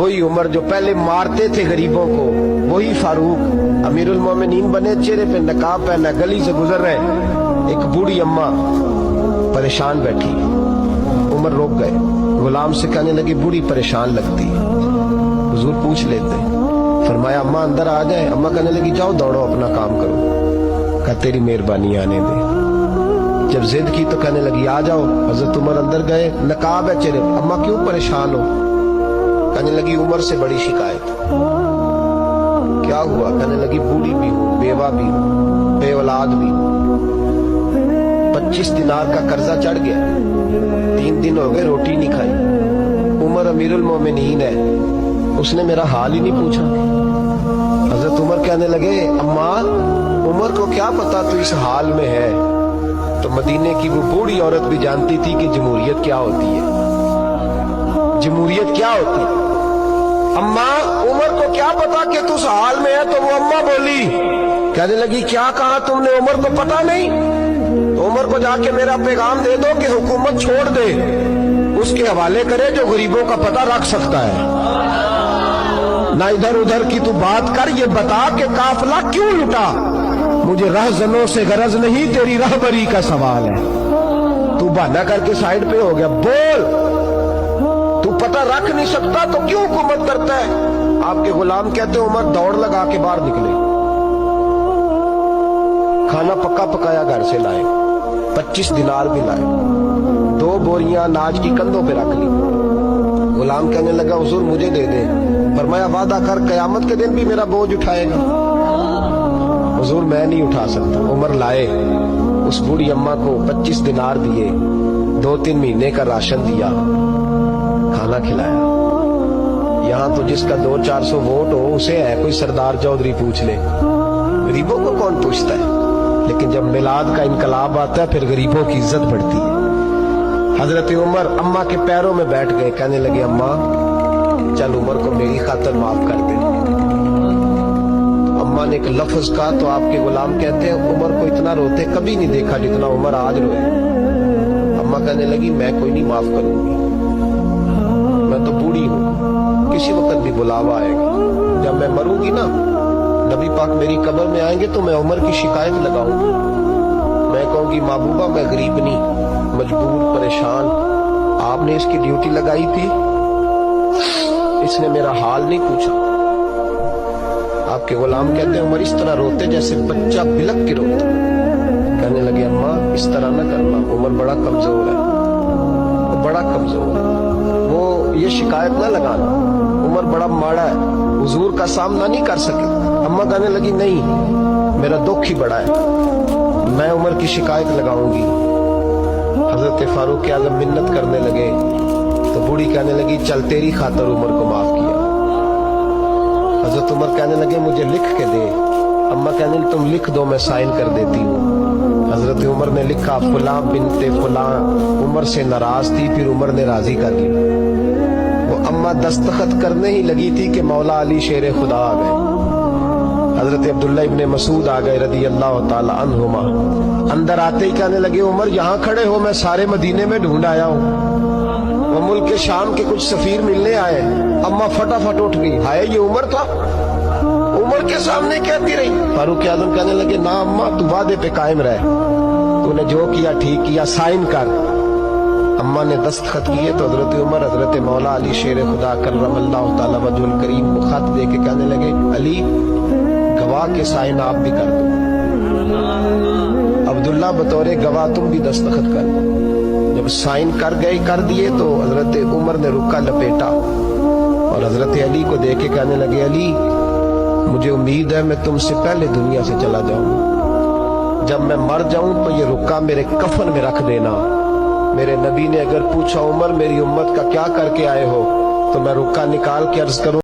وہی عمر جو پہلے مارتے تھے غریبوں کو، وہی فاروق امیر المومنین بنے، چہرے پہ نقاب پہنا، گلی سے گزر رہے، ایک بوڑھی اماں پریشان بیٹھی، عمر روک گئے، غلام سے کہنے لگی بوڑھی پریشان لگتی ہے، حضور پوچھ لیتے، فرمایا اماں اندر آ جائے، اماں کہنے لگی جاؤ دوڑو اپنا کام کرو، کہا تیری مہربانی آنے دے، جب ضد کی تو کہنے لگی آ جاؤ، حضرت عمر اندر گئے، نقاب ہے چہرے، اماں کیوں پریشان ہو؟ کہنے لگی عمر سے بڑی شکایت، کیا ہوا؟ کہنے لگی بوڑھی بھی ہوں، بیوہ بھی ہوں، بے اولاد بھی ہوں، 25 دینار کا قرضہ چڑھ گیا، 3 دن ہو گئے روٹی نہیں کھائی، عمر امیر المومنین ہے، اس نے میرا حال ہی نہیں پوچھا۔ حضرت عمر کہنے لگے اماں عمر کو کیا پتا تو اس حال میں ہے؟ تو مدینے کی وہ بوڑھی عورت بھی جانتی تھی کہ جمہوریت کیا ہوتی ہے، جمہوریت کیا ہوتی ہے۔ اماں عمر کو کیا پتا کہ تو اس حال میں ہے؟ تو وہ اماں بولی، کہنے لگی کیا کہا تم نے؟ عمر کو پتا نہیں؟ تو عمر کو جا کے میرا پیغام دے دو کہ حکومت چھوڑ دے، اس کے حوالے کرے جو غریبوں کا پتہ رکھ سکتا ہے، نہ ادھر ادھر کی تو بات کر، یہ بتا کہ قافلہ کیوں لٹا؟ مجھے رہزنوں سے غرض نہیں، تیری رہبری کا سوال ہے۔ تو بہانہ کر کے سائیڈ پہ ہو گیا، بول، تو پتہ رکھ نہیں سکتا تو کیوں حکومت کرتا ہے؟ آپ کے غلام کہتے عمر دوڑ لگا کے باہر نکلے، کھانا پکا پکایا گھر سے لائے، 25 دینار بھی لائے، 2 بوریاں اناج کی کندھوں پہ رکھ لی۔ غلام کہنے لگا حضور مجھے دے دے، فرمایا وعدہ کر قیامت کے دن بھی میرا بوجھ اٹھائے گا؟ حضور میں نہیں اٹھا سکتا۔ عمر لائے، اس بوڑھی اماں کو 25 دینار دیے، 2-3 مہینے کا راشن دیا، کھانا کھلایا۔ یہاں تو جس کا 200-400 ووٹ ہو اسے ہے کوئی سردار چودھری پوچھ لے، غریبوں کو کون پوچھتا ہے؟ لیکن جب میلاد کا انقلاب آتا ہے پھر غریبوں کی عزت بڑھتی ہے۔ حضرت عمر اماں کے پیروں میں بیٹھ گئے، کہنے لگے اماں چل عمر کو میری خاطر معاف کر دے۔ اماں نے ایک لفظ کہا تو آپ کے غلام کہتے ہیں عمر کو اتنا روتے کبھی نہیں دیکھا جتنا عمر آج روئے۔ اماں کہنے لگی میں کوئی نہیں معاف کروں گی، میں تو بوڑھی ہوں، کسی وقت بھی بلاوا آئے گا، جب میں مروں گی نا نبی پاک میری قبر میں آئیں گے تو میں عمر کی شکایت لگاؤں گی، میں کہوں گی محبوبہ میں غریب نہیں، مجبور پریشان، آپ نے اس کی ڈیوٹی لگائی تھی، اس نے میرا حال نہیں پوچھا۔ آپ کے غلام کہتے ہیں عمر اس طرح روتے جیسے بچہ بلک کے روتا۔ کہنے لگے اماں اس طرح نہ کرنا، عمر بڑا کمزور ہے، وہ بڑا کمزور ہے، وہ یہ شکایت نہ لگانا، عمر بڑا ماڑا ہے، حضور کا سامنا نہیں کر سکے۔ اماں کہنے لگی نہیں، میرا دکھ ہی بڑا ہے، میں عمر کی شکایت لگاؤں گی۔ حضرت فاروق اعظم منت کرنے لگے تو بوڑھی کہنے لگی چل تیری خاطر عمر کو معاف کیا۔ حضرت عمر کہنے لگے مجھے لکھ کے دے، اماں کہنے لگی تم لکھ دو میں سائن کر دیتی ہوں۔ حضرت عمر نے لکھا فلاں بنت فلاں عمر سے ناراض تھی، پھر عمر نے راضی کر لی۔ وہ اماں دستخط کرنے ہی لگی تھی کہ مولا علی شیر خدا آ گئے، حضرت عبداللہ ابن مسعود آ گئے رضی اللہ تعالی عنہما۔ اندر آتے ہی کہنے لگے عمر یہاں کھڑے ہو، میں سارے مدینے میں ڈھونڈ آیا ہوں، وہ ملک کے شام کے کچھ سفیر ملنے آئے۔ اماں فٹافٹ اٹھ گئی، ہائے یہ عمر تھا، عمر کے سامنے کہتی رہی۔ فاروق اعظم کہنے لگے نہ اماں تو وعدے پہ قائم رہ، تو نے جو کیا ٹھیک کیا، سائن کر۔ اماں نے دستخط کیے تو حضرت عمر حضرت مولا علی شیر خدا کرم اللہ تعالی وجہ الکریم کو خط دے کے کہنے لگے علی گواہ کے سائن آپ بھی کر دو، عبداللہ بطور گواہ تم بھی دستخط کر دو۔ جب سائن کر گئے کر دیے تو حضرت عمر نے رکا لپیٹا اور حضرت علی کو دے کے کہنے لگے علی مجھے امید ہے میں تم سے پہلے دنیا سے چلا جاؤں، جب میں مر جاؤں تو یہ رکا میرے کفن میں رکھ دینا۔ میرے نبی نے اگر پوچھا عمر میری امت کا کیا کر کے آئے ہو تو میں رکا نکال کے عرض کروں